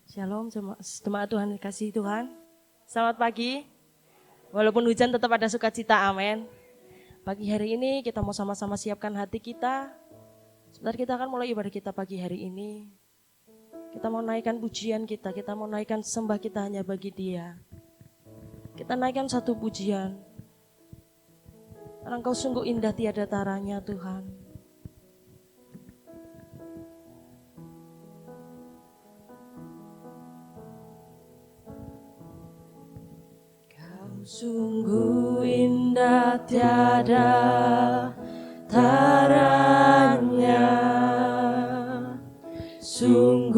Shalom jemaat Tuhan kasih Tuhan. Selamat pagi. Walaupun hujan tetap ada sukacita, amin. Pagi hari ini kita mau sama-sama siapkan hati kita. Sebentar kita akan mulai ibadah kita pagi hari ini. Kita mau naikkan pujian kita mau naikkan sembah kita hanya bagi Dia. Kita naikkan satu pujian. Karena Engkau sungguh indah tiada taranya Tuhan. Sungguh indah tiada taranya, sungguh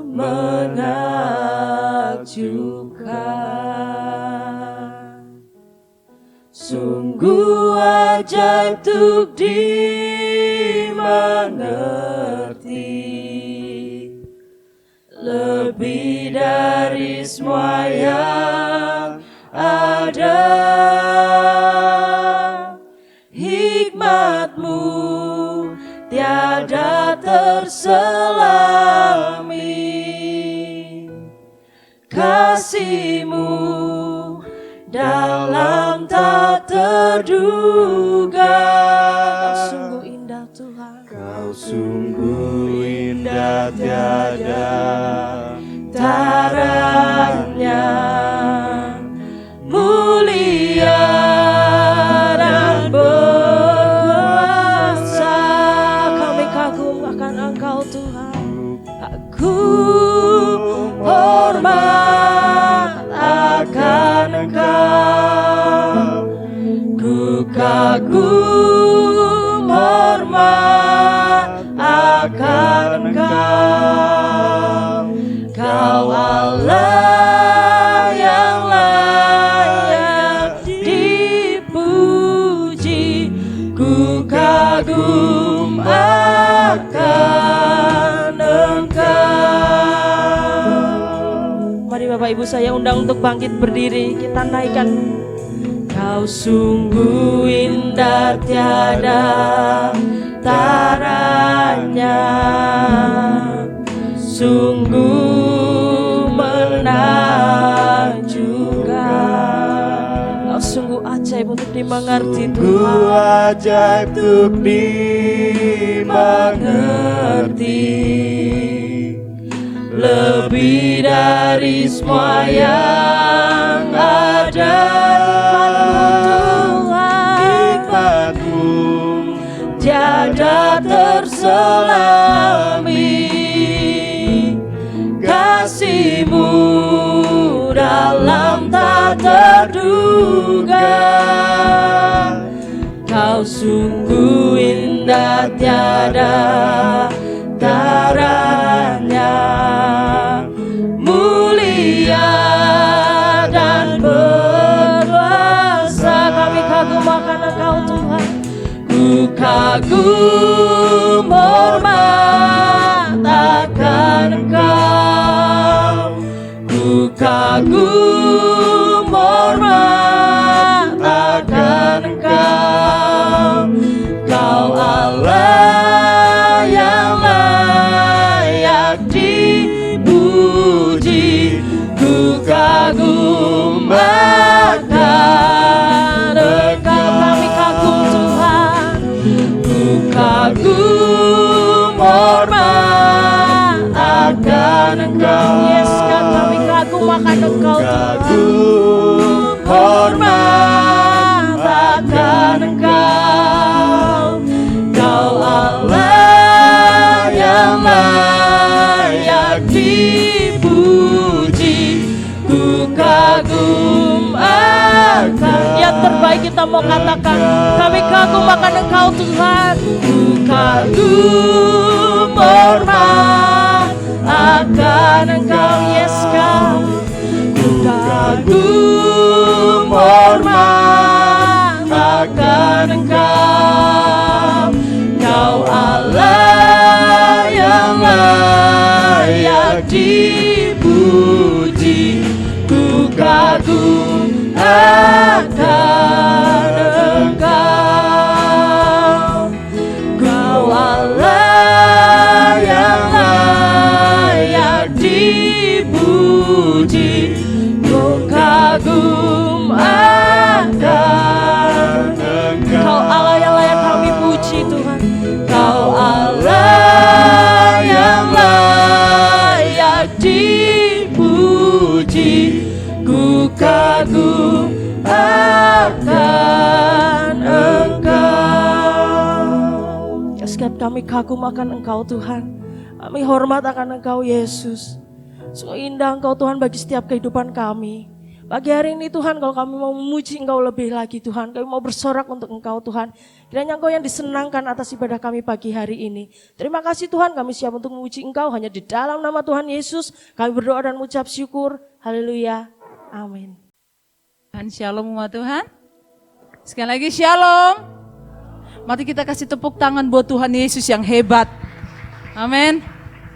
menakjubkan, sungguh ajaib untuk dimengerti, lebih dari semua yang ada. Hikmat-Mu tiada terselami, kasih-Mu dalam tak terduga. Kau sungguh indah Tuhan, Kau sungguh indah tiada taranya, mulia dan berkuasa. Kami kagum akan Engkau Tuhan. Kagum hormat akan Engkau. Ku kagum hormat akan Engkau. Kau Allah yang layak dipuji. Ku kagum akan Engkau. Mari Bapak Ibu saya undang untuk bangkit berdiri. Kita naikkan. Kau sungguh indah tiada taranya, sungguh menakjubkan. Kau sungguh ajaib untuk dimengerti Tuhan. Sungguh ajaib untuk dimengerti, lebih dari semua yang ada. Hikmat-Mu tiada terselami, kasih-Mu dalam tak terduga. Kau sungguh indah tiada taranya, mulia dan berkuasa. Kami kagum akan Engkau Tuhan. Ku kagum hormat akan Engkau. Ku kagum hormat akan Engkau. Kau Allah yang layak dipuji. Ku kagum akan Engkau. Kami kagum Tuhan. Ku kagum hormat akan Engkau. Yes, kami kagum akan Engkau Tuhan. kagum Hormat akan Engkau. Kau Allah yang layak dipuji. Ku kagum akan. Yang terbaik kita mau katakan, kami kagum akan Engkau Tuhan. Ku kagum hormat akan Engkau. Yes, kau. Ku kagum hormat akan Engkau. Kau Allah yang layak dipuji. Ku kagum akan Engkau. Kau Allah yang layak dipuji. kagum akan Engkau. Ya, setiap kami kagum akan Engkau Tuhan. Kami hormat akan Engkau Yesus. Sungguh indah Engkau Tuhan bagi setiap kehidupan kami. Pagi hari ini Tuhan, kalau kami mau memuji Engkau lebih lagi Tuhan, kami mau bersorak untuk Engkau Tuhan. Kiranya Engkau yang disenangkan atas ibadah kami pagi hari ini. Terima kasih Tuhan, kami siap untuk memuji Engkau hanya di dalam nama Tuhan Yesus. Kami berdoa dan mengucap syukur. Haleluya. Amin. Tuhan, shalom umat Tuhan. Sekali lagi shalom. Mari kita kasih tepuk tangan buat Tuhan Yesus yang hebat. Amin.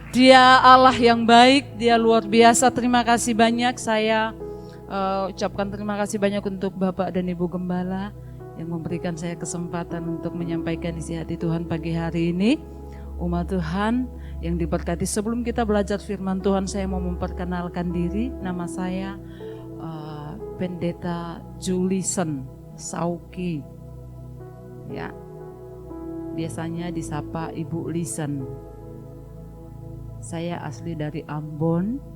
Dia Allah yang baik, Dia luar biasa. Terima kasih banyak, saya ucapkan terima kasih banyak untuk Bapak dan Ibu Gembala yang memberikan saya kesempatan untuk menyampaikan isi hati Tuhan pagi hari ini. Umat Tuhan yang diberkati, sebelum kita belajar firman Tuhan, saya mau memperkenalkan diri. Nama saya Pendeta Julison Sauki, ya, biasanya disapa Ibu Lisen. Saya asli dari Ambon.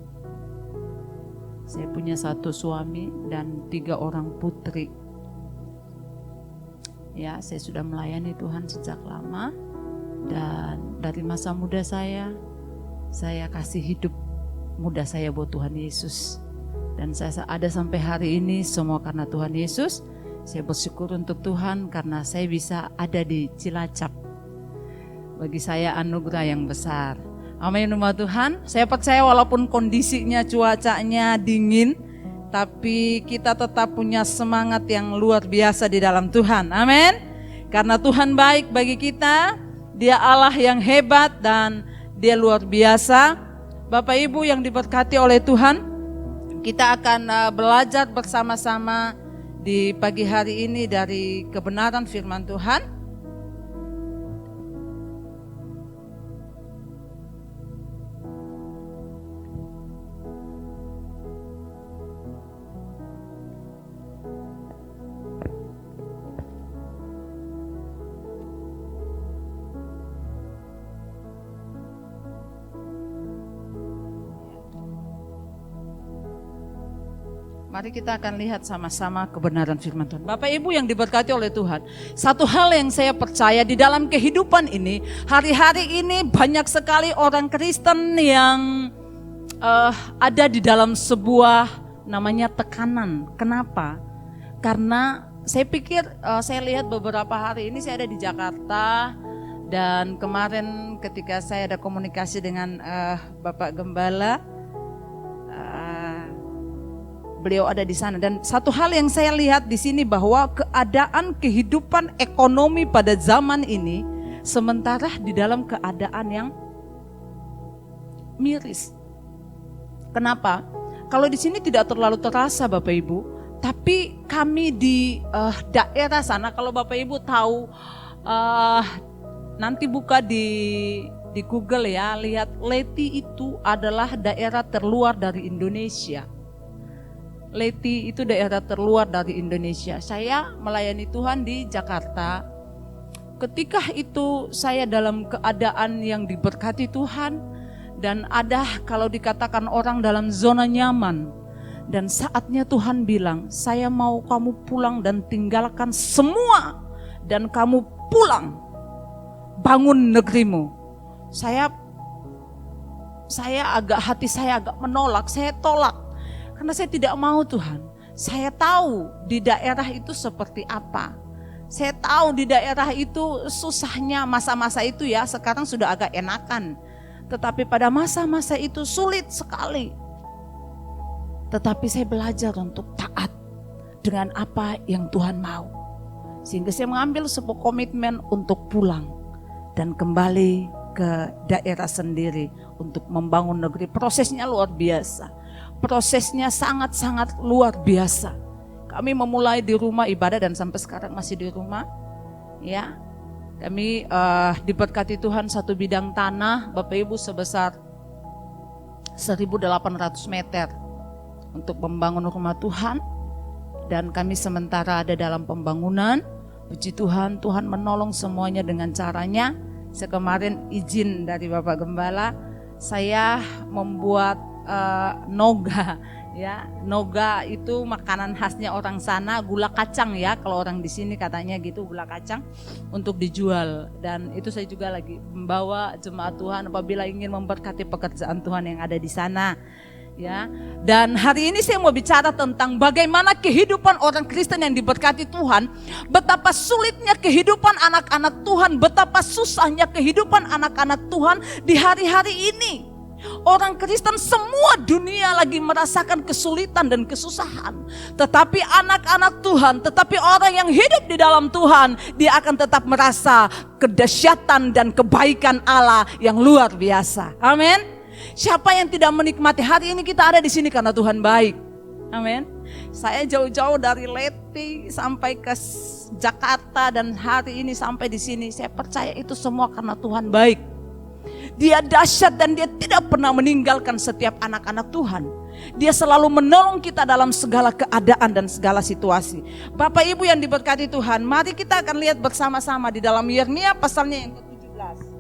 Saya punya 1 suami dan 3 orang putri. Ya, saya sudah melayani Tuhan sejak lama, dan dari masa muda saya kasih hidup muda saya buat Tuhan Yesus. Dan saya ada sampai hari ini semua karena Tuhan Yesus. Saya bersyukur untuk Tuhan karena saya bisa ada di Cilacap. Bagi saya anugerah yang besar. Amin umat Tuhan. Saya percaya walaupun kondisinya cuacanya dingin, tapi kita tetap punya semangat yang luar biasa di dalam Tuhan. Amin. Karena Tuhan baik bagi kita, Dia Allah yang hebat dan Dia luar biasa. Bapak Ibu yang diberkati oleh Tuhan, kita akan belajar bersama-sama di pagi hari ini dari kebenaran firman Tuhan. Mari kita akan lihat sama-sama kebenaran firman Tuhan. Bapak Ibu yang diberkati oleh Tuhan, satu hal yang saya percaya di dalam kehidupan ini, hari-hari ini banyak sekali orang Kristen yang ada di dalam sebuah namanya tekanan. Kenapa? Karena saya pikir, saya lihat beberapa hari ini saya ada di Jakarta, dan kemarin ketika saya ada komunikasi dengan Bapak Gembala, beliau ada di sana, dan satu hal yang saya lihat di sini bahwa keadaan kehidupan ekonomi pada zaman ini sementara di dalam keadaan yang miris. Kenapa? Kalau di sini tidak terlalu terasa Bapak Ibu, tapi kami di daerah sana, kalau Bapak Ibu tahu, nanti buka di Google ya, lihat Leti itu adalah daerah terluar dari Indonesia. Leti itu daerah terluar dari Indonesia. Saya melayani Tuhan di Jakarta. Ketika itu saya dalam keadaan yang diberkati Tuhan, dan ada kalau dikatakan orang dalam zona nyaman. Dan saatnya Tuhan bilang, saya mau kamu pulang dan tinggalkan semua, dan kamu pulang bangun negerimu. Hati saya agak menolak, saya tolak. Karena saya tidak mau Tuhan. Saya tahu di daerah itu seperti apa. Saya tahu di daerah itu susahnya masa-masa itu ya, sekarang sudah agak enakan. Tetapi pada masa-masa itu sulit sekali. Tetapi saya belajar untuk taat dengan apa yang Tuhan mau. Sehingga saya mengambil sebuah komitmen untuk pulang dan kembali ke daerah sendiri untuk membangun negeri. Prosesnya luar biasa. Prosesnya sangat-sangat luar biasa. Kami memulai di rumah ibadah dan sampai sekarang masih di rumah. Ya, kami diberkati Tuhan satu bidang tanah Bapak Ibu sebesar 1.800 meter untuk membangun rumah Tuhan. Dan kami sementara ada dalam pembangunan. Puji Tuhan, Tuhan menolong semuanya dengan caranya. Kemarin izin dari Bapak Gembala, saya membuat noga Ya, noga itu makanan khasnya orang sana, gula kacang ya. Kalau orang di sini katanya gitu, gula kacang untuk dijual. Dan itu saya juga lagi membawa jemaat Tuhan apabila ingin memberkati pekerjaan Tuhan yang ada di sana. Ya. Dan hari ini saya mau bicara tentang bagaimana kehidupan orang Kristen yang diberkati Tuhan, betapa sulitnya kehidupan anak-anak Tuhan, betapa susahnya kehidupan anak-anak Tuhan di hari-hari ini. Orang Kristen semua dunia lagi merasakan kesulitan dan kesusahan. Tetapi anak-anak Tuhan, tetapi orang yang hidup di dalam Tuhan, dia akan tetap merasa kedahsyatan dan kebaikan Allah yang luar biasa. Amin. Siapa yang tidak menikmati? Hari ini kita ada di sini karena Tuhan baik. Amin. Saya jauh-jauh dari Leti sampai ke Jakarta dan hari ini sampai di sini. Saya percaya itu semua karena Tuhan baik. Dia dahsyat dan dia tidak pernah meninggalkan setiap anak-anak Tuhan. Dia selalu menolong kita dalam segala keadaan dan segala situasi. Bapak Ibu yang diberkati Tuhan, mari kita akan lihat bersama-sama di dalam Yeremia pasalnya yang ke-17.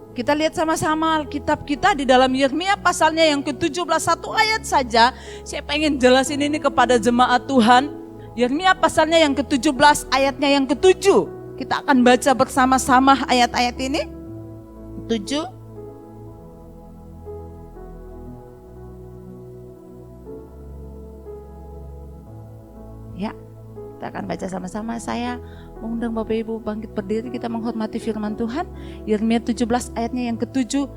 Kita lihat sama-sama Alkitab kita di dalam Yeremia pasalnya yang ke-17, satu ayat saja. Saya pengen jelasin ini kepada jemaat Tuhan. Yeremia pasalnya yang ke-17 ayatnya yang ke-7. Kita akan baca bersama-sama ayat-ayat ini. 7. Ya, kita akan baca sama-sama. Saya mengundang Bapak Ibu bangkit berdiri, kita menghormati firman Tuhan. Yeremia 17 ayatnya yang ke-7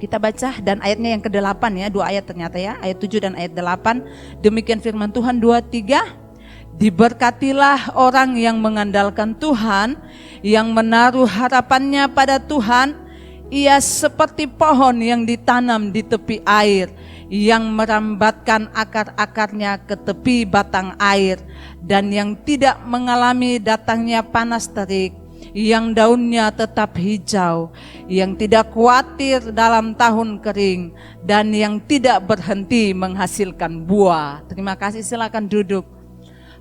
kita baca, dan ayatnya yang ke-8 ya, 2 ayat ternyata ya, ayat 7 dan ayat 8. Demikian firman Tuhan 2-3. Diberkatilah orang yang mengandalkan Tuhan, yang menaruh harapannya pada Tuhan. Ia seperti pohon yang ditanam di tepi air, yang merambatkan akar-akarnya ke tepi batang air, dan yang tidak mengalami datangnya panas terik, yang daunnya tetap hijau, yang tidak khawatir dalam tahun kering, dan yang tidak berhenti menghasilkan buah. Terima kasih, silakan duduk.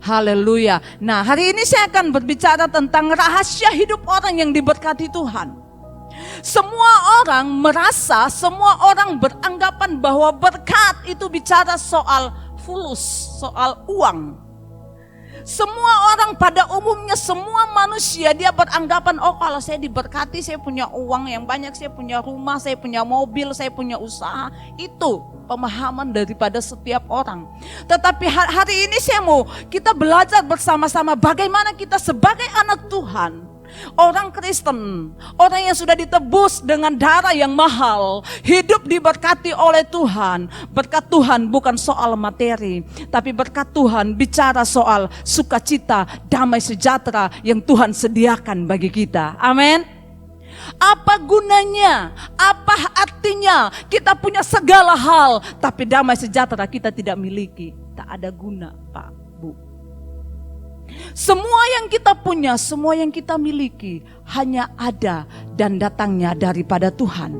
Haleluya. Nah, hari ini saya akan berbicara tentang rahasia hidup orang yang diberkati Tuhan. Semua orang merasa, semua orang beranggapan bahwa berkat itu bicara soal fulus, soal uang. Semua orang pada umumnya, semua manusia dia beranggapan, oh kalau saya diberkati, saya punya uang yang banyak, saya punya rumah, saya punya mobil, saya punya usaha. Itu pemahaman daripada setiap orang. Tetapi hari ini saya mau kita belajar bersama-sama bagaimana kita sebagai anak Tuhan, orang Kristen, orang yang sudah ditebus dengan darah yang mahal, hidup diberkati oleh Tuhan. Berkat Tuhan bukan soal materi, tapi berkat Tuhan bicara soal sukacita, damai sejahtera yang Tuhan sediakan bagi kita. Amin. Apa gunanya? Apa artinya kita punya segala hal, tapi damai sejahtera kita tidak miliki? Tak ada guna, Pak, Bu. Semua yang kita punya, semua yang kita miliki hanya ada dan datangnya daripada Tuhan.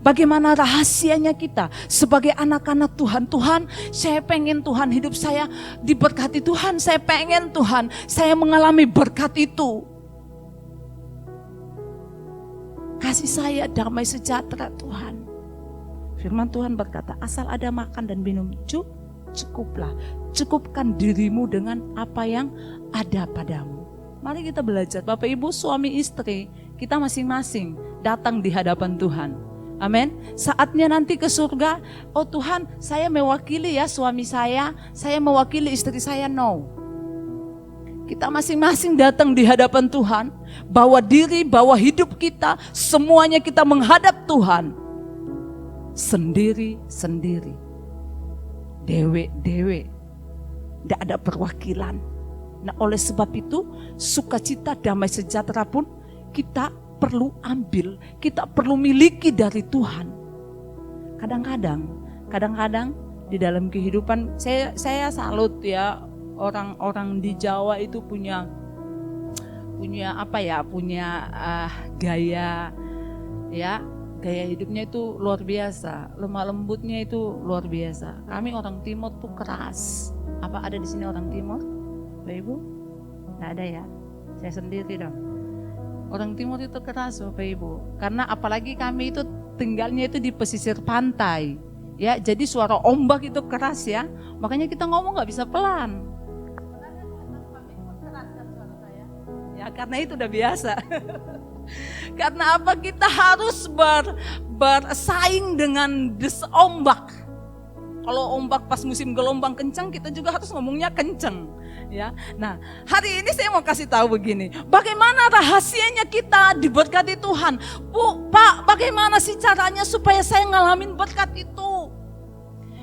Bagaimana rahasianya kita sebagai anak-anak Tuhan? Tuhan, saya pengen Tuhan hidup saya diberkati Tuhan. Saya pengen Tuhan, saya mengalami berkat itu. Kasih saya damai sejahtera Tuhan. Firman Tuhan berkata, asal ada makan dan minum cukuplah. Cukupkan dirimu dengan apa yang ada padamu. Mari kita belajar, Bapak Ibu, suami istri, kita masing-masing datang di hadapan Tuhan. Amin. Saatnya nanti ke surga, oh Tuhan, saya mewakili ya suami saya mewakili istri saya. No. Kita masing-masing datang di hadapan Tuhan, bawa diri, bawa hidup kita, semuanya kita menghadap Tuhan. Sendiri-sendiri. Dewe-dewe. Tidak ada perwakilan. Nah, oleh sebab itu, sukacita damai sejahtera pun kita perlu ambil, kita perlu miliki dari Tuhan. Kadang-kadang di dalam kehidupan saya salut ya, orang-orang di Jawa itu punya gaya ya, gaya hidupnya itu luar biasa, lemah lembutnya itu luar biasa. Kami orang Timur tuh keras. Apa ada di sini orang Timur, Bapak Ibu? Nggak ada ya, saya sendiri dong. Orang Timur itu keras, Bapak Ibu, karena apalagi kami itu tinggalnya itu di pesisir pantai, ya. Jadi suara ombak itu keras ya, makanya kita ngomong nggak bisa pelan. Ya karena itu udah biasa. Karena apa? Kita harus bersaing dengan ombak. Kalau ombak pas musim gelombang kencang, kita juga harus ngomongnya kencang, ya. Nah, hari ini saya mau kasih tahu begini, bagaimana rahasianya kita diberkati Tuhan. Bu, Pak, bagaimana sih caranya supaya saya ngalamin berkat itu?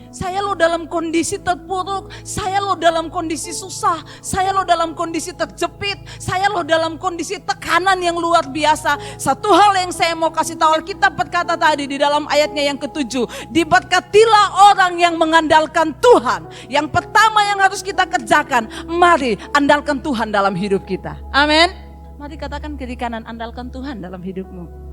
Saya lo dalam kondisi terpuruk, saya lo dalam kondisi susah, saya lo dalam kondisi terjepit, saya lo dalam kondisi tekanan yang luar biasa. Satu hal yang saya mau kasih tahu, Alkitab berkata tadi di dalam ayatnya yang ke-7, diberkatilah orang yang mengandalkan Tuhan. Yang pertama yang harus kita kerjakan, mari andalkan Tuhan dalam hidup kita. Amin. Mari katakan kiri kanan, andalkan Tuhan dalam hidupmu.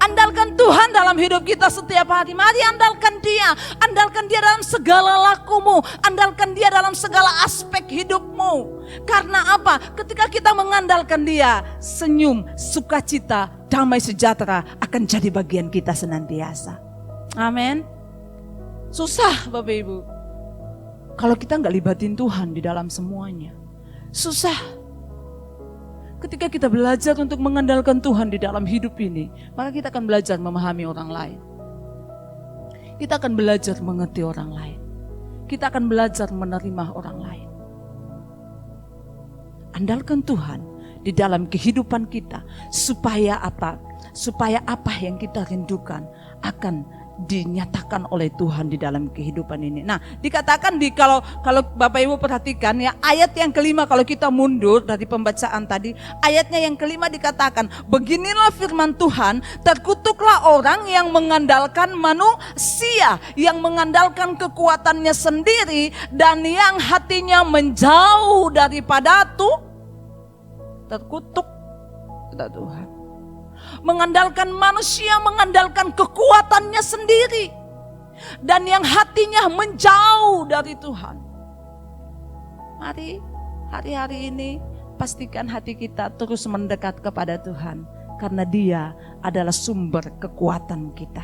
Andalkan Tuhan dalam hidup kita setiap hari. Mari andalkan Dia. Andalkan Dia dalam segala lakumu. Andalkan Dia dalam segala aspek hidupmu. Karena apa? Ketika kita mengandalkan Dia, senyum, sukacita, damai sejahtera akan jadi bagian kita senantiasa. Amin. Susah Bapak Ibu, kalau kita gak libatin Tuhan di dalam semuanya. Susah. Ketika kita belajar untuk mengandalkan Tuhan di dalam hidup ini, maka kita akan belajar memahami orang lain. Kita akan belajar mengerti orang lain. Kita akan belajar menerima orang lain. Andalkan Tuhan di dalam kehidupan kita, supaya apa? Supaya apa yang kita rindukan akan dinyatakan oleh Tuhan di dalam kehidupan ini. Nah, dikatakan kalau Bapak Ibu perhatikan ya, ayat yang kelima, kalau kita mundur dari pembacaan tadi, ayatnya yang kelima dikatakan, beginilah firman Tuhan, terkutuklah orang yang mengandalkan manusia, yang mengandalkan kekuatannya sendiri, dan yang hatinya menjauh daripada terkutuk, kata Tuhan. Mengandalkan manusia, mengandalkan kekuatannya sendiri, dan yang hatinya menjauh dari Tuhan. Mari hari-hari ini pastikan hati kita terus mendekat kepada Tuhan, karena Dia adalah sumber kekuatan kita.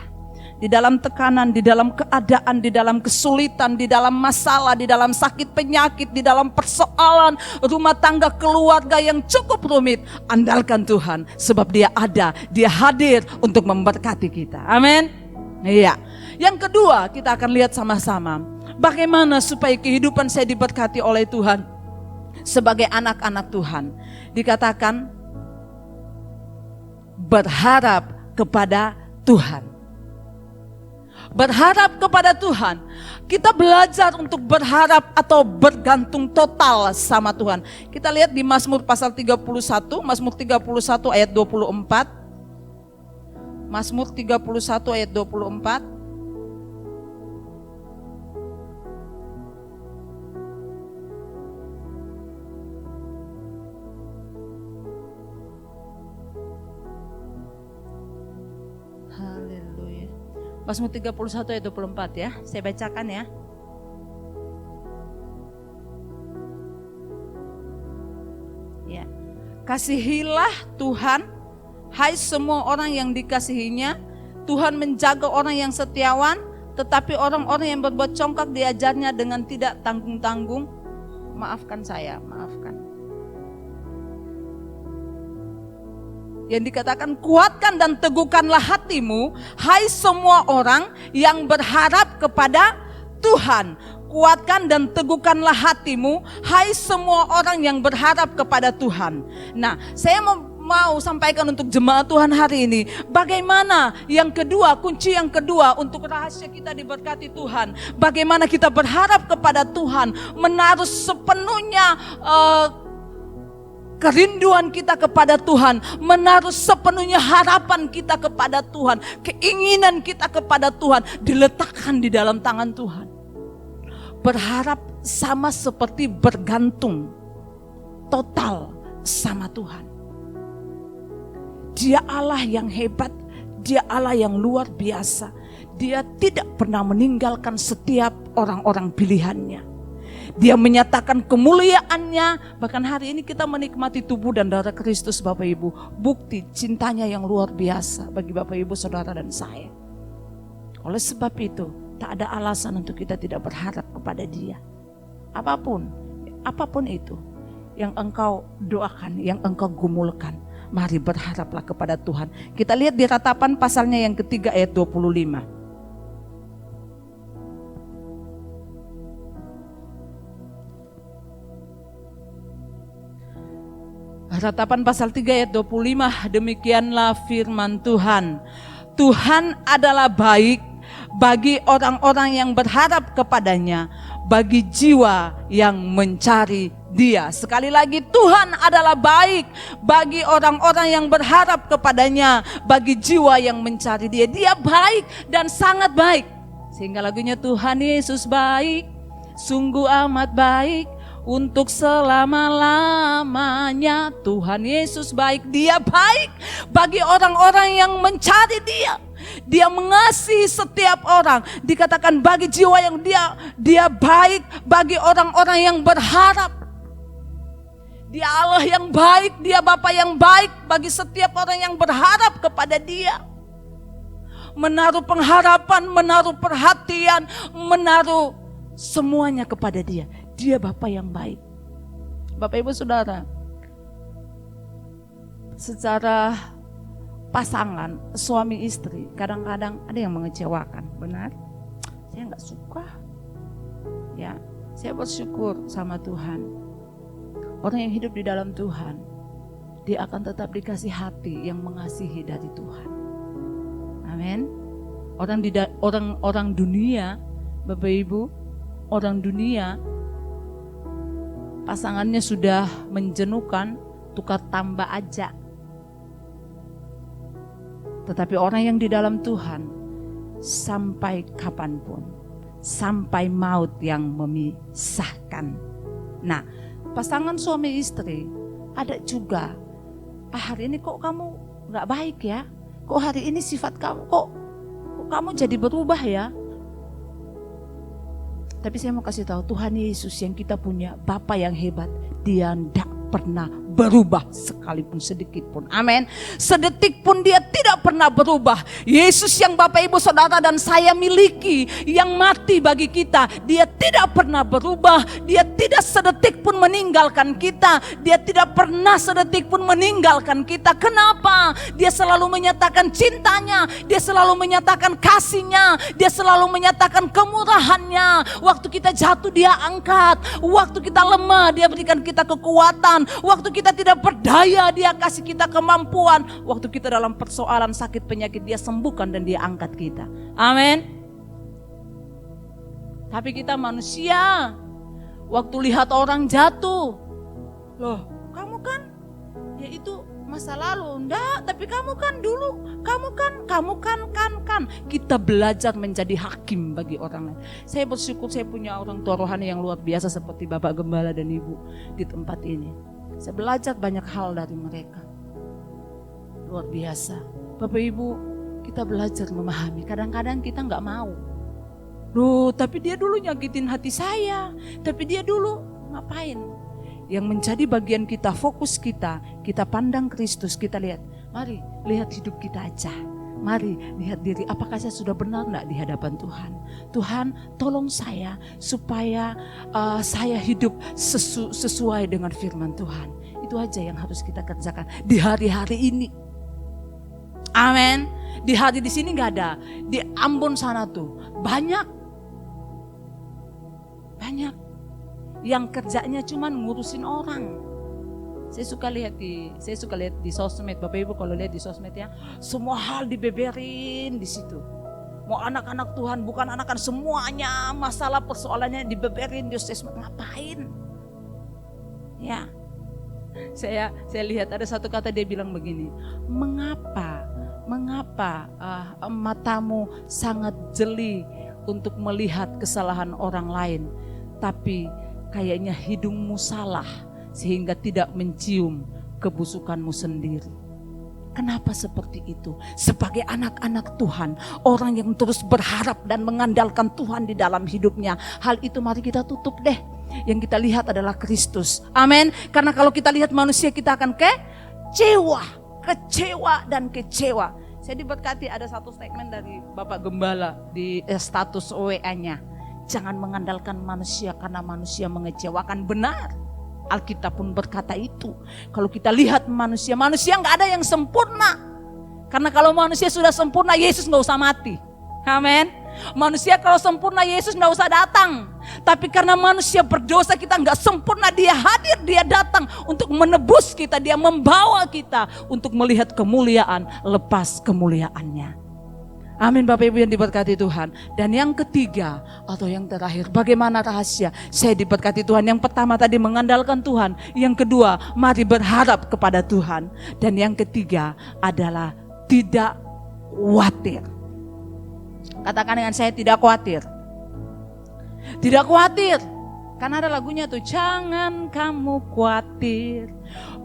Di dalam tekanan, di dalam keadaan, di dalam kesulitan, di dalam masalah, di dalam sakit penyakit, di dalam persoalan rumah tangga keluarga yang cukup rumit, andalkan Tuhan, sebab Dia ada, Dia hadir untuk memberkati kita. Amin. Iya. Yang kedua, kita akan lihat sama-sama bagaimana supaya kehidupan saya diberkati oleh Tuhan sebagai anak-anak Tuhan. Dikatakan berharap kepada Tuhan. Berharap kepada Tuhan. Kita belajar untuk berharap atau bergantung total sama Tuhan. Kita lihat di Mazmur pasal 31, Mazmur 31 ayat 24. Mazmur 31 ayat 24. Mazmur 31 ayat 24 ya, saya bacakan ya. Ya. Kasihilah Tuhan, hai semua orang yang dikasihinya. Tuhan menjaga orang yang setiawan, tetapi orang-orang yang berbuat congkak diajarnya dengan tidak tanggung-tanggung. Maafkan saya, maafkan. Yang dikatakan, kuatkan dan teguhkanlah hatimu, hai semua orang yang berharap kepada Tuhan. Kuatkan dan teguhkanlah hatimu, hai semua orang yang berharap kepada Tuhan. Nah, saya mau sampaikan untuk jemaat Tuhan hari ini, bagaimana yang kedua, kunci yang kedua untuk rahasia kita diberkati Tuhan. Bagaimana kita berharap kepada Tuhan, menaruh sepenuhnya kerinduan kita kepada Tuhan, menaruh sepenuhnya harapan kita kepada Tuhan, keinginan kita kepada Tuhan diletakkan di dalam tangan Tuhan. Berharap sama seperti bergantung total sama Tuhan. Dia Allah yang hebat, Dia Allah yang luar biasa. Dia tidak pernah meninggalkan setiap orang-orang pilihannya. Dia menyatakan kemuliaannya. Bahkan hari ini kita menikmati tubuh dan darah Kristus, Bapak Ibu. Bukti cintanya yang luar biasa bagi Bapak Ibu, Saudara dan saya. Oleh sebab itu, tak ada alasan untuk kita tidak berharap kepada Dia. Apapun itu yang engkau doakan, yang engkau gumulkan, mari berharaplah kepada Tuhan. Kita lihat di Ratapan pasalnya yang ketiga ayat 25. Ratapan pasal 3 ayat 25, demikianlah firman Tuhan. Tuhan adalah baik bagi orang-orang yang berharap kepadanya, bagi jiwa yang mencari Dia. Sekali lagi, Tuhan adalah baik bagi orang-orang yang berharap kepadanya, bagi jiwa yang mencari Dia. Dia baik dan sangat baik. Sehingga lagunya Tuhan Yesus baik, sungguh amat baik, untuk selama-lamanya. Tuhan Yesus baik, Dia baik bagi orang-orang yang mencari Dia. Dia mengasihi setiap orang. Dikatakan bagi jiwa yang Dia baik bagi orang-orang yang berharap. Dia Allah yang baik, Dia Bapa yang baik bagi setiap orang yang berharap kepada Dia. Menaruh pengharapan, menaruh perhatian, menaruh semuanya kepada Dia. Dia Bapa yang baik. Bapak Ibu Saudara, secara pasangan suami istri kadang-kadang ada yang mengecewakan, benar? Saya nggak suka. Ya, saya bersyukur sama Tuhan. Orang yang hidup di dalam Tuhan, dia akan tetap dikasih hati yang mengasihi dari Tuhan. Amin. Orang dunia, Bapak Ibu, orang dunia pasangannya sudah menjenuhkan, tukar tambah aja. Tetapi orang yang di dalam Tuhan, sampai kapanpun, sampai maut yang memisahkan. Nah, pasangan suami istri ada juga, hari ini kok kamu gak baik ya? Kok hari ini sifat kamu, kok kamu jadi berubah ya? Tapi saya mau kasih tahu, Tuhan Yesus yang kita punya, Bapa yang hebat, Dia tidak pernah berubah sekalipun sedikit pun. Amin. Sedetik pun Dia tidak pernah berubah. Yesus yang Bapak Ibu Saudara dan saya miliki, yang mati bagi kita, Dia tidak pernah berubah. Dia tidak sedetik pun meninggalkan kita. Dia tidak pernah sedetik pun meninggalkan kita. Kenapa? Dia selalu menyatakan cintanya, Dia selalu menyatakan kasihnya, Dia selalu menyatakan kemurahannya. Waktu kita jatuh Dia angkat, waktu kita lemah Dia berikan kita kekuatan, waktu kita tidak berdaya Dia kasih kita kemampuan, waktu kita dalam persoalan sakit penyakit Dia sembuhkan dan Dia angkat kita. Amin. Tapi kita manusia, waktu lihat orang jatuh, loh kamu kan ya itu masa lalu, enggak, tapi kamu kan dulu, kamu kan. Kita belajar menjadi hakim bagi orang lain. Saya bersyukur saya punya orang tua rohani yang luar biasa seperti Bapak Gembala dan Ibu di tempat ini. Saya belajar banyak hal dari mereka. Luar biasa. Bapak Ibu, kita belajar memahami. Kadang-kadang kita nggak mau. Loh, tapi dia dulu nyakitin hati saya. Tapi dia dulu ngapain? Yang menjadi bagian kita, fokus kita pandang Kristus, kita lihat. Mari lihat hidup kita aja. Mari lihat diri, apakah saya sudah benar enggak di hadapan Tuhan. Tuhan tolong saya supaya saya hidup sesuai dengan firman Tuhan. Itu aja yang harus kita kerjakan di hari-hari ini. Amin. Di hari di sini enggak ada. Di Ambon sana tuh banyak yang kerjanya cuman ngurusin orang. Saya suka lihat di sosmed, Bapak Ibu kalau lihat di sosmed ya, semua hal dibeberin di situ. Mau anak-anak Tuhan, bukan anak-anak, semuanya masalah persoalannya dibeberin di sosmed. Ngapain? Ya, saya lihat ada satu kata dia bilang begini, mengapa matamu sangat jeli untuk melihat kesalahan orang lain, tapi kayaknya hidungmu salah sehingga tidak mencium kebusukanmu sendiri. Kenapa seperti itu? Sebagai anak-anak Tuhan, orang yang terus berharap dan mengandalkan Tuhan di dalam hidupnya, hal itu mari kita tutup deh. Yang kita lihat adalah Kristus. Amin. Karena kalau kita lihat manusia, kita akan kecewa dan kecewa. Saya diberkati ada satu statement dari Bapak Gembala di status WA-nya. Jangan mengandalkan manusia karena manusia mengecewakan. Benar. Alkitab pun berkata itu. Kalau kita lihat manusia nggak ada yang sempurna. Karena kalau manusia sudah sempurna, Yesus nggak usah mati. Amin. Manusia kalau sempurna, Yesus nggak usah datang. Tapi karena manusia berdosa, kita nggak sempurna, Dia hadir, Dia datang untuk menebus kita, Dia membawa kita untuk melihat kemuliaan lepas kemuliaannya. Amin Bapak Ibu yang diberkati Tuhan. Dan yang ketiga atau yang terakhir, bagaimana rahasia saya diberkati Tuhan? Yang pertama tadi mengandalkan Tuhan. Yang kedua, mari berharap kepada Tuhan. Dan yang ketiga adalah tidak khawatir. Katakan dengan saya, tidak khawatir. Tidak khawatir. Karena ada lagunya tuh, jangan kamu khawatir,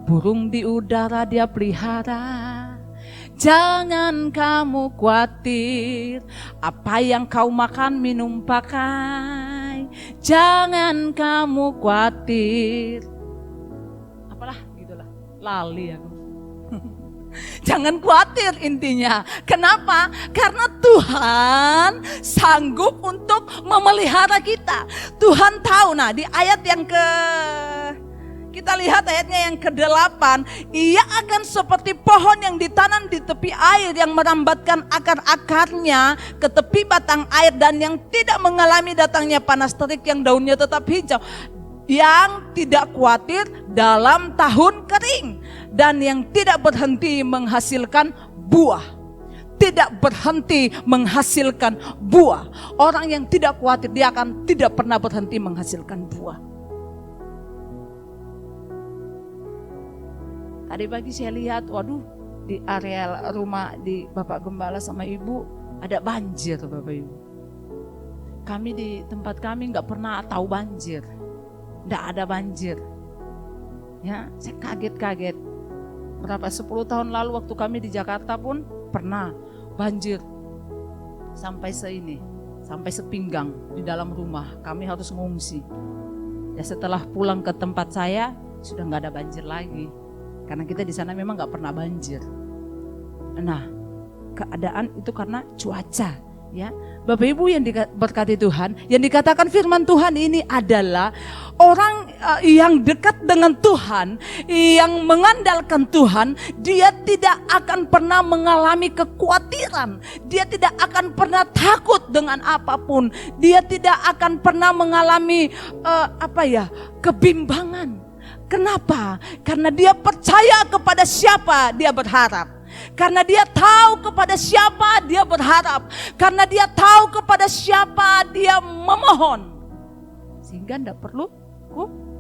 burung di udara Dia pelihara. Jangan kamu khawatir, apa yang kau makan, minum, pakai. Jangan kamu khawatir. Apalah gitulah, lali aku. Jangan khawatir intinya. Kenapa? Karena Tuhan sanggup untuk memelihara kita. Tuhan tahu. Nah, di ayat yang kita lihat ayatnya yang ke-8, ia akan seperti pohon yang ditanam di tepi air yang merambatkan akar-akarnya ke tepi batang air dan yang tidak mengalami datangnya panas terik, yang daunnya tetap hijau, yang tidak khawatir dalam tahun kering dan yang tidak berhenti menghasilkan buah. Tidak berhenti menghasilkan buah. Orang yang tidak khawatir, dia akan tidak pernah berhenti menghasilkan buah. Tadi pagi saya lihat, waduh, di area rumah di Bapak Gembala sama Ibu ada banjir Bapak Ibu. Kami di tempat kami nggak pernah tahu banjir, nggak ada banjir. Ya, saya kaget-kaget. Berapa 10 tahun lalu waktu kami di Jakarta pun pernah banjir sampai sampai sepinggang di dalam rumah. Kami harus mengungsi. Ya setelah pulang ke tempat saya sudah nggak ada banjir lagi. Karena kita di sana memang nggak pernah banjir. Nah, keadaan itu karena cuaca, ya. Bapak Ibu yang diberkati Tuhan, yang dikatakan firman Tuhan ini adalah orang yang dekat dengan Tuhan, yang mengandalkan Tuhan, dia tidak akan pernah mengalami kekhawatiran. Dia tidak akan pernah takut dengan apapun. Dia tidak akan pernah mengalami kebimbangan. Kenapa? Karena dia percaya kepada siapa dia berharap. Karena dia tahu kepada siapa dia berharap. Karena dia tahu kepada siapa dia memohon. Sehingga tidak perlu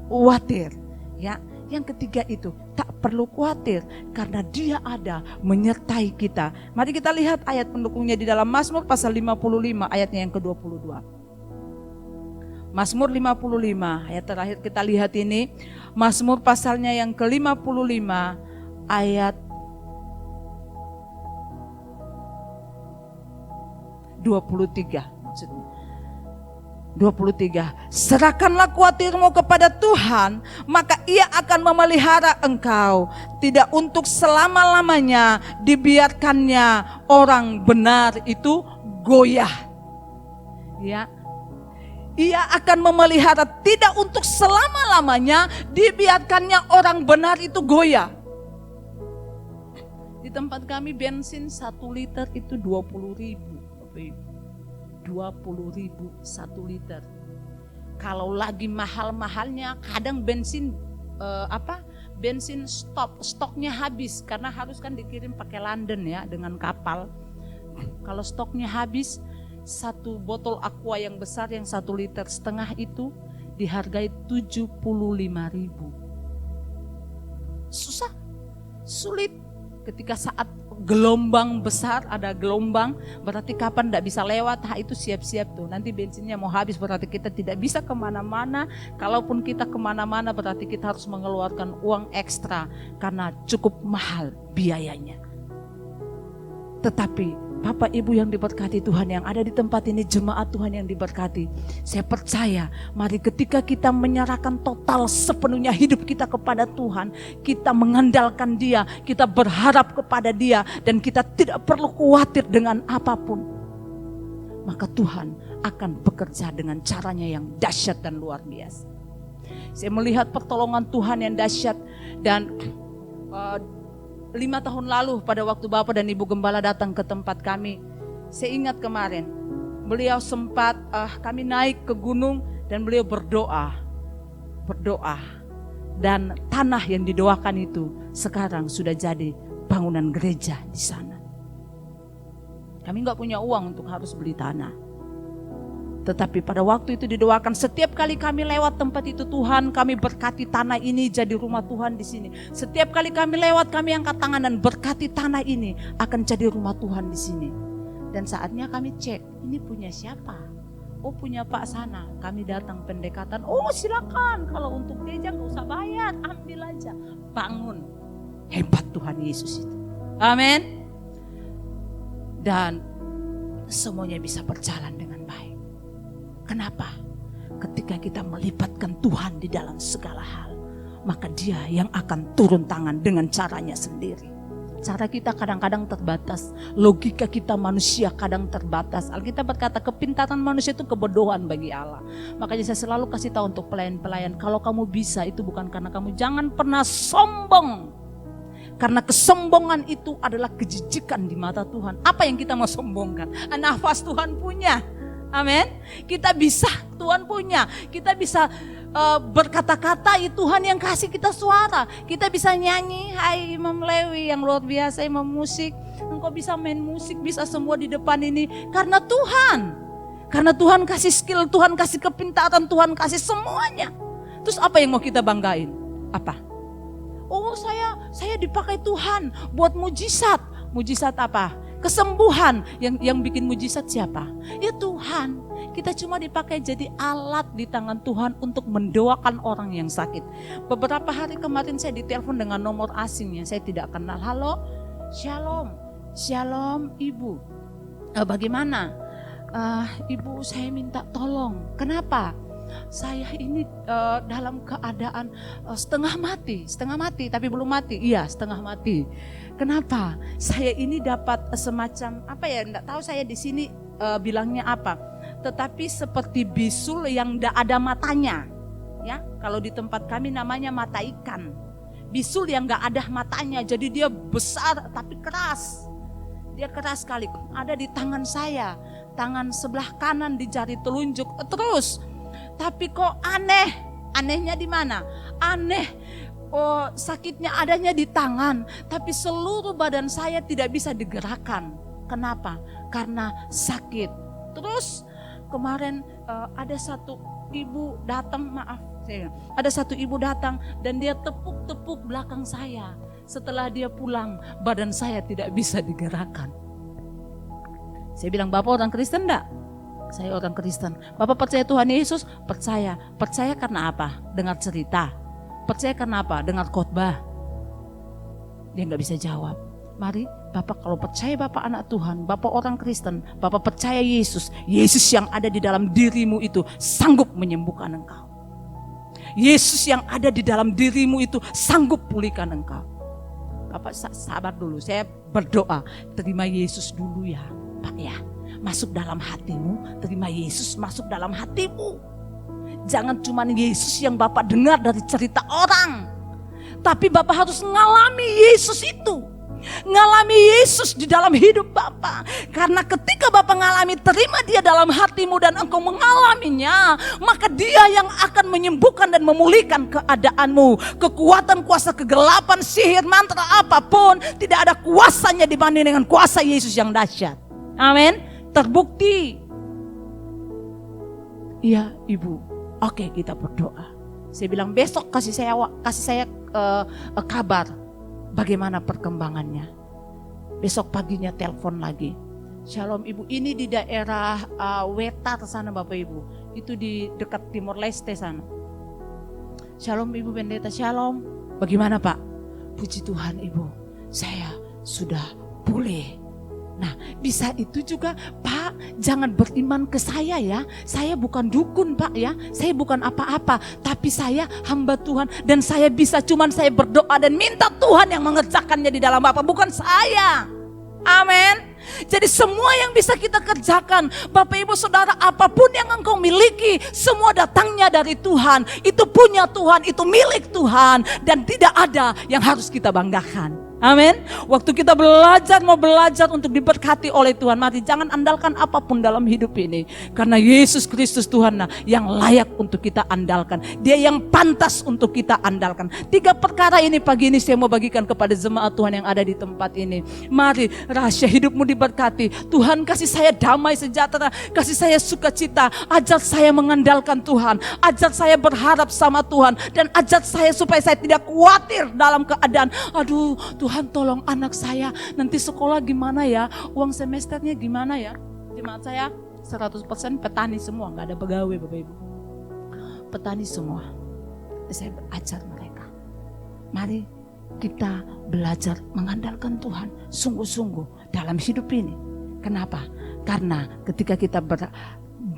khawatir. Ya, yang ketiga itu tak perlu khawatir karena Dia ada menyertai kita. Mari kita lihat ayat pendukungnya di dalam Mazmur pasal 55 ayatnya yang ke-22. Mazmur 55 ayat terakhir kita lihat ini. Mazmur pasalnya yang ke-55 ayat 23 maksudnya. 23. Serahkanlah khawatirmu kepada Tuhan, maka Ia akan memelihara engkau. Tidak untuk selama-lamanya dibiarkannya orang benar itu goyah. Ya. Ia akan memelihara, tidak untuk selama-lamanya dibiarkannya orang benar itu goyah. Di tempat kami bensin 1 liter itu 20.000. 20.000 1 liter. Kalau lagi mahal-mahalnya kadang bensin bensin stoknya habis karena harus kan dikirim pakai London ya dengan kapal. Kalau stoknya habis, 1 botol aqua yang besar yang 1,5 liter itu dihargai 75.000. Susah, sulit. Ketika saat gelombang besar, ada gelombang, berarti kapan tidak bisa lewat, itu siap-siap tuh. Nanti bensinnya mau habis, berarti kita tidak bisa kemana-mana. Kalaupun kita kemana-mana, berarti kita harus mengeluarkan uang ekstra karena cukup mahal biayanya. Tetapi Bapak Ibu yang diberkati Tuhan, yang ada di tempat ini, jemaat Tuhan yang diberkati, saya percaya mari ketika kita menyerahkan total sepenuhnya hidup kita kepada Tuhan, kita mengandalkan Dia, kita berharap kepada Dia, dan kita tidak perlu khawatir dengan apapun, maka Tuhan akan bekerja dengan caranya yang dahsyat dan luar biasa. Saya melihat pertolongan Tuhan yang dahsyat. Dan 5 tahun lalu pada waktu Bapak dan Ibu Gembala datang ke tempat kami, saya ingat kemarin beliau sempat kami naik ke gunung dan beliau berdoa, dan tanah yang didoakan itu sekarang sudah jadi bangunan gereja di sana. Kami nggak punya uang untuk harus beli tanah. Tetapi pada waktu itu didoakan, setiap kali kami lewat tempat itu, Tuhan kami berkati tanah ini jadi rumah Tuhan di sini. Setiap kali kami lewat, kami angkat tangan dan berkati tanah ini akan jadi rumah Tuhan di sini. Dan saatnya kami cek, ini punya siapa? Oh, punya Pak sana. Kami datang pendekatan, oh silakan, kalau untuk gereja gak usah bayar, ambil aja, bangun. Hebat Tuhan Yesus itu. Amin. Dan semuanya bisa berjalan dengan baik. Kenapa? Ketika kita melibatkan Tuhan di dalam segala hal, maka Dia yang akan turun tangan dengan caranya sendiri. Cara kita kadang-kadang terbatas, logika kita manusia kadang terbatas. Alkitab berkata kepintaran manusia itu kebodohan bagi Allah. Makanya saya selalu kasih tahu untuk pelayan-pelayan, kalau kamu bisa itu bukan karena kamu, jangan pernah sombong. Karena kesombongan itu adalah kejijikan di mata Tuhan. Apa yang kita mau sombongkan? Nafas Tuhan punya. Amin. Kita bisa, Tuhan punya. Kita bisa berkata-kata, Tuhan yang kasih kita suara. Kita bisa nyanyi, hai Imam Lewi yang luar biasa, Imam musik. Engkau bisa main musik, bisa semua di depan ini. Karena Tuhan. Karena Tuhan kasih skill, Tuhan kasih kepintaran, Tuhan kasih semuanya. Terus apa yang mau kita banggain? Apa? Oh saya dipakai Tuhan buat mujizat. Mujizat apa? Kesembuhan. Yang bikin mujizat siapa? Ya Tuhan. Kita cuma dipakai jadi alat di tangan Tuhan untuk mendoakan orang yang sakit. Beberapa hari kemarin saya ditelepon dengan nomor asingnya, saya tidak kenal. Halo, shalom, shalom ibu. Bagaimana? Ibu saya minta tolong. Kenapa? Saya ini dalam keadaan setengah mati, tapi belum mati. Iya, setengah mati. Kenapa? Saya ini dapat semacam apa ya? Enggak tahu saya di sini bilangnya apa. Tetapi seperti bisul yang enggak ada matanya. Ya, kalau di tempat kami namanya mata ikan. Bisul yang enggak ada matanya, jadi dia besar tapi keras. Dia keras sekali. Ada di tangan saya, tangan sebelah kanan di jari telunjuk. Terus tapi kok aneh, anehnya di mana? Aneh, sakitnya adanya di tangan, tapi seluruh badan saya tidak bisa digerakkan. Kenapa? Karena sakit. Terus kemarin ada satu ibu datang, ada satu ibu datang dan dia tepuk-tepuk belakang saya. Setelah dia pulang, badan saya tidak bisa digerakkan. Saya bilang, Bapak orang Kristen enggak? Saya orang Kristen. Bapak percaya Tuhan Yesus? Percaya. Percaya karena apa? Dengar cerita. Percaya karena apa? Dengar khotbah. Dia nggak bisa jawab. Mari, Bapak kalau percaya Bapak anak Tuhan, Bapak orang Kristen, Bapak percaya Yesus. Yesus yang ada di dalam dirimu itu sanggup menyembuhkan engkau. Yesus yang ada di dalam dirimu itu sanggup pulihkan engkau. Bapak sabar dulu, saya berdoa. Terima Yesus dulu ya, Pak ya. Masuk dalam hatimu, terima Yesus masuk dalam hatimu. Jangan cuma Yesus yang Bapak dengar dari cerita orang. Tapi Bapak harus ngalami Yesus itu. Ngalami Yesus di dalam hidup Bapak. Karena ketika Bapak ngalami, terima dia dalam hatimu dan engkau mengalaminya, maka dia yang akan menyembuhkan dan memulihkan keadaanmu. Kekuatan, kuasa kegelapan, sihir, mantra apapun, tidak ada kuasanya dibanding dengan kuasa Yesus yang dahsyat. Amin. Terbukti. Iya ibu, oke kita berdoa. Saya bilang besok kasih saya kabar bagaimana perkembangannya. Besok paginya telepon lagi. Shalom ibu, ini di daerah Wetar sana Bapak Ibu. Itu di dekat Timor Leste sana. Shalom ibu pendeta, shalom. Bagaimana Pak? Puji Tuhan ibu, saya sudah pulih. Nah, bisa itu juga, Pak, jangan beriman ke saya ya. Saya bukan dukun, Pak ya. Saya bukan apa-apa, tapi saya hamba Tuhan dan saya bisa cuman saya berdoa dan minta Tuhan yang mengerjakannya di dalam Bapak, bukan saya. Amin. Jadi semua yang bisa kita kerjakan, Bapak Ibu Saudara, apapun yang engkau miliki, semua datangnya dari Tuhan. Itu punya Tuhan, itu milik Tuhan, dan tidak ada yang harus kita banggakan. Amin. Waktu kita mau belajar untuk diberkati oleh Tuhan, mari jangan andalkan apapun dalam hidup ini, karena Yesus Kristus Tuhan yang layak untuk kita andalkan. Dia yang pantas untuk kita andalkan. 3 perkara ini pagi ini saya mau bagikan kepada jemaat Tuhan yang ada di tempat ini. Mari rahasia hidupmu diberkati. Tuhan kasih saya damai sejahtera, kasih saya sukacita. Ajar saya mengandalkan Tuhan, ajar saya berharap sama Tuhan, dan ajar saya supaya saya tidak khawatir dalam keadaan, aduh Tuhan tolong anak saya nanti sekolah gimana ya, uang semesternya gimana ya. Jemaat saya 100% petani semua, gak ada pegawai Bapak Ibu, petani semua. Saya ajar mereka, mari kita belajar mengandalkan Tuhan sungguh-sungguh dalam hidup ini. Kenapa? Karena ketika kita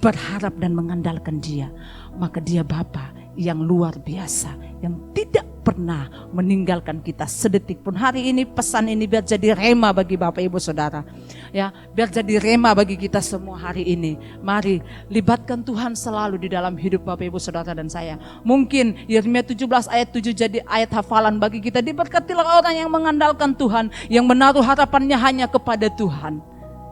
berharap dan mengandalkan Dia, maka Dia Bapa yang luar biasa, yang tidak pernah meninggalkan kita sedetik pun. Hari ini pesan ini biar jadi rema bagi Bapak Ibu Saudara, ya, biar jadi rema bagi kita semua hari ini. Mari libatkan Tuhan selalu di dalam hidup Bapak Ibu Saudara dan saya. Mungkin Yeremia 17 ayat 7 jadi ayat hafalan bagi kita. Diberkatilah orang yang mengandalkan Tuhan, yang menaruh harapannya hanya kepada Tuhan,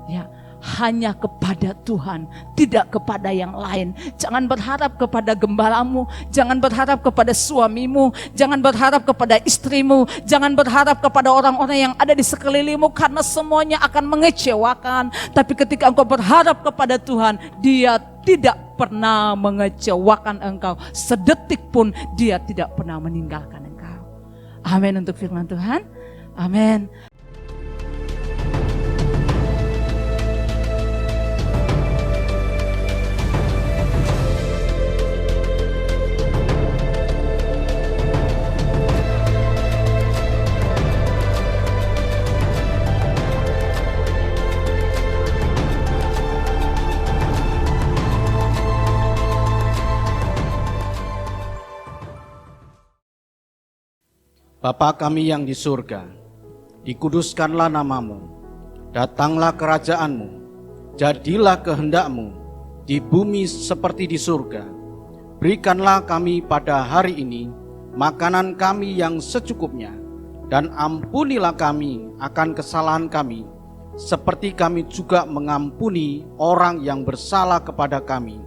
ya, hanya kepada Tuhan, tidak kepada yang lain. Jangan berharap kepada gembalamu, jangan berharap kepada suamimu, jangan berharap kepada istrimu, jangan berharap kepada orang-orang yang ada di sekelilingmu, karena semuanya akan mengecewakan. Tapi ketika engkau berharap kepada Tuhan, Dia tidak pernah mengecewakan engkau. Sedetik pun Dia tidak pernah meninggalkan engkau. Amin untuk firman Tuhan. Amin. Bapa kami yang di surga, dikuduskanlah namamu, datanglah kerajaanmu, jadilah kehendak-Mu di bumi seperti di surga. Berikanlah kami pada hari ini makanan kami yang secukupnya, dan ampunilah kami akan kesalahan kami, seperti kami juga mengampuni orang yang bersalah kepada kami.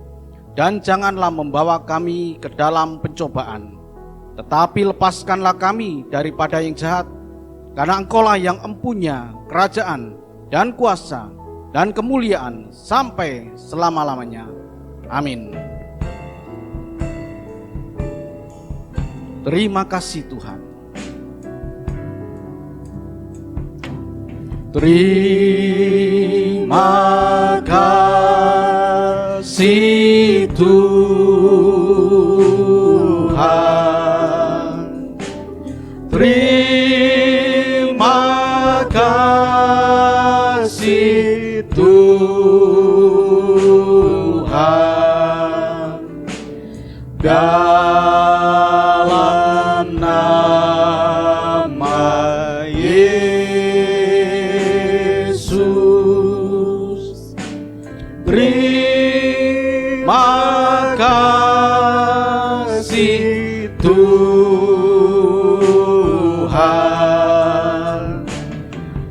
Dan janganlah membawa kami ke dalam pencobaan, tetapi lepaskanlah kami daripada yang jahat, karena Engkaulah yang empunya kerajaan dan kuasa dan kemuliaan sampai selama-lamanya. Amin. Terima kasih Tuhan. Terima kasih Tuhan. Terima kasih Tuhan. Dalam nama Yesus, terima kasih Tuhan.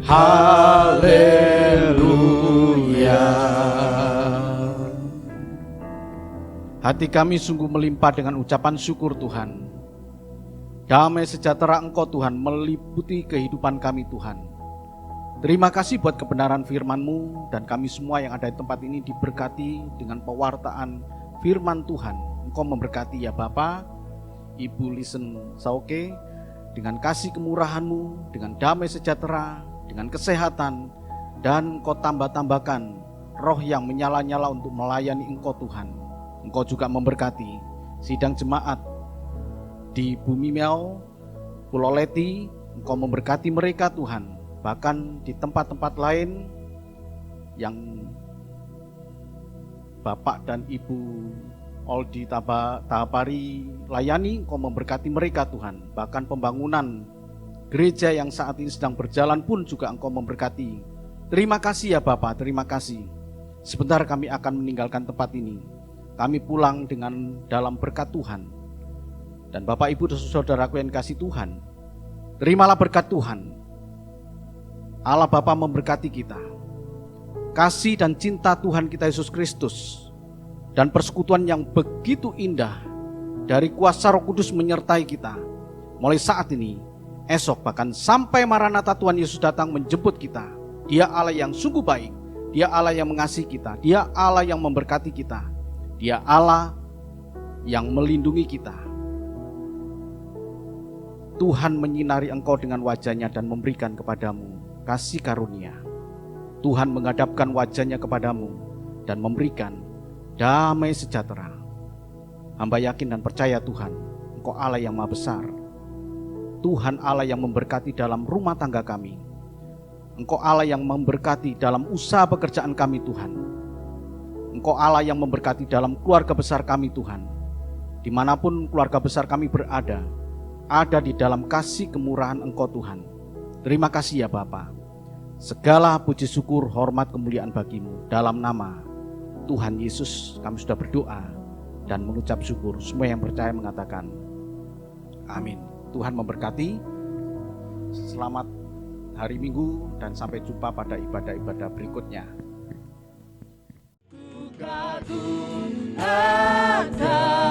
Haleluya. Hati kami sungguh melimpah dengan ucapan syukur Tuhan. Damai sejahtera Engkau Tuhan meliputi kehidupan kami Tuhan. Terima kasih buat kebenaran firman-Mu, dan kami semua yang ada di tempat ini diberkati dengan pewartaan firman Tuhan. Engkau memberkati ya Bapa, Ibu Listen Sauke, dengan kasih kemurahan-Mu, dengan damai sejahtera, dengan kesehatan, dan Engkau tambah-tambahkan roh yang menyala-nyala untuk melayani Engkau Tuhan. Engkau juga memberkati sidang jemaat di Bumi Mel, Pulau Leti. Engkau memberkati mereka Tuhan. Bahkan di tempat-tempat lain yang Bapak dan Ibu Oldi Tahapari layani, Engkau memberkati mereka Tuhan. Bahkan pembangunan gereja yang saat ini sedang berjalan pun juga Engkau memberkati. Terima kasih ya Bapak, terima kasih. Sebentar kami akan meninggalkan tempat ini. Kami pulang dengan dalam berkat Tuhan. Dan Bapak Ibu dan saudaraku yang kasih Tuhan, terimalah berkat Tuhan. Allah Bapa memberkati kita. Kasih dan cinta Tuhan kita Yesus Kristus dan persekutuan yang begitu indah dari kuasa Roh Kudus menyertai kita mulai saat ini, esok, bahkan sampai Maranatha Tuhan Yesus datang menjemput kita. Dia Allah yang sungguh baik, Dia Allah yang mengasihi kita, Dia Allah yang memberkati kita, Dia Allah yang melindungi kita. Tuhan menyinari engkau dengan wajahnya dan memberikan kepadamu kasih karunia. Tuhan menghadapkan wajahnya kepadamu dan memberikan damai sejahtera. Hamba yakin dan percaya Tuhan, Engkau Allah yang maha besar. Tuhan Allah yang memberkati dalam rumah tangga kami. Engkau Allah yang memberkati dalam usaha pekerjaan kami Tuhan. Engkau Allah yang memberkati dalam keluarga besar kami Tuhan. Dimanapun keluarga besar kami berada, ada di dalam kasih kemurahan Engkau Tuhan. Terima kasih ya Bapa. Segala puji syukur, hormat, kemuliaan bagimu. Dalam nama Tuhan Yesus kami sudah berdoa dan mengucap syukur. Semua yang percaya mengatakan amin. Tuhan memberkati. Selamat hari Minggu dan sampai jumpa pada ibadah-ibadah berikutnya. Ku kagum akan